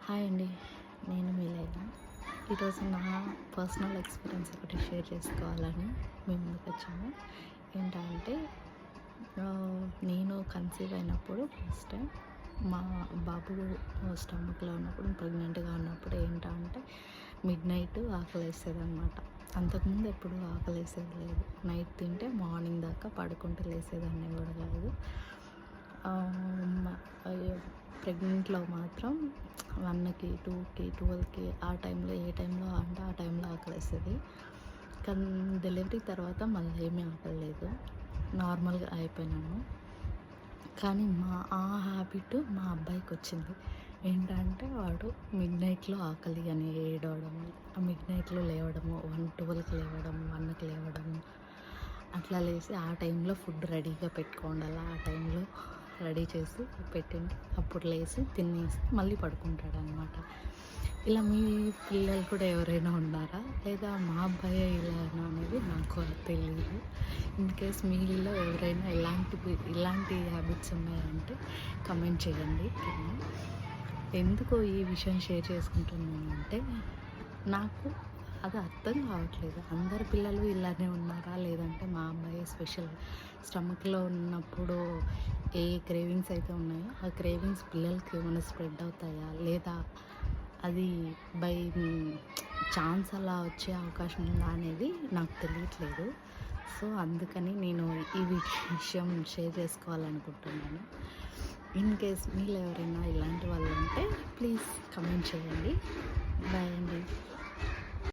Hi అండి, నేను మీ లైలా. ఈరోజు నా పర్సనల్ ఎక్స్పీరియన్స్ ఒకటి షేర్ చేసుకోవాలని మీ ముందుకు వచ్చాను. ఏంటంటే నేను కన్సీవ్ అయినప్పుడు ఫస్ట్ టైం మా బాబు స్టమక్లో ఉన్నప్పుడు, ప్రెగ్నెంట్గా ఉన్నప్పుడు ఏంటంటే మిడ్ నైట్ ఆకలేసేది అనమాట. అంతకుముందు ఎప్పుడు ఆకలేసేది లేదు. నైట్ తింటే మార్నింగ్ దాకా పడుకుంటూ లేసేదాన్ని కూడా కాదు. ప్రెగ్నెంట్లో మాత్రం 1కి 2కి 12కి ఆ టైంలో, ఏ టైంలో అంటే ఆ టైంలో ఆకలేస్తుంది. కానీ డెలివరీ తర్వాత మళ్ళీ ఏమీ ఆకలేదు, నార్మల్గా అయిపోయినాము. కానీ ఆ హ్యాబిట్ మా అబ్బాయికి వచ్చింది. ఏంటంటే వాడు మిడ్ నైట్లో ఆకలి అని ఏడవడము, మిడ్ నైట్లో లేవడము, 12కి లేవడము, 1కి లేవడము, అట్లా లేచి ఆ టైంలో ఫుడ్ రెడీగా పెట్టుకోండాలి. ఆ టైంలో రెడీ చేసి పెట్టింది, అప్పుడు లేచి తినేసి మళ్ళీ పడుకుంటాడనమాట. ఇలా మీ పిల్లలు కూడా ఎవరైనా ఉన్నారా, లేదా మా అబ్బాయే ఇలానా అనేది నాకు తెలియదు. ఇన్ కేస్ మీలో ఎవరైనా ఇలాంటి హ్యాబిట్స్ ఉన్నాయంటే కమెంట్ చేయండి కింద. ఎందుకో ఈ విషయం షేర్ చేసుకుంటున్నాను అంటే, నాకు అది అర్థం కావట్లేదు. అందరి పిల్లలు ఇలానే ఉన్నారా, లేదంటే మా అబ్బాయి స్పెషల్ స్టమక్లో ఉన్నప్పుడు ఏ క్రేవింగ్స్ అయితే ఉన్నాయో ఆ క్రేవింగ్స్ పిల్లలకి ఏమైనా స్ప్రెడ్ అవుతాయా, లేదా అది బై ఛాన్స్ అలా వచ్చే అవకాశం ఉందా అనేది నాకు తెలియట్లేదు. సో అందుకని నేను ఈ విషయం షేర్ చేసుకోవాలనుకుంటున్నాను. ఇన్ కేస్ మీలో ఎవరైనా ఇలాంటి వాళ్ళు ఉంటే ప్లీజ్ కమెంట్ చేయండి. బాయ్ అండి.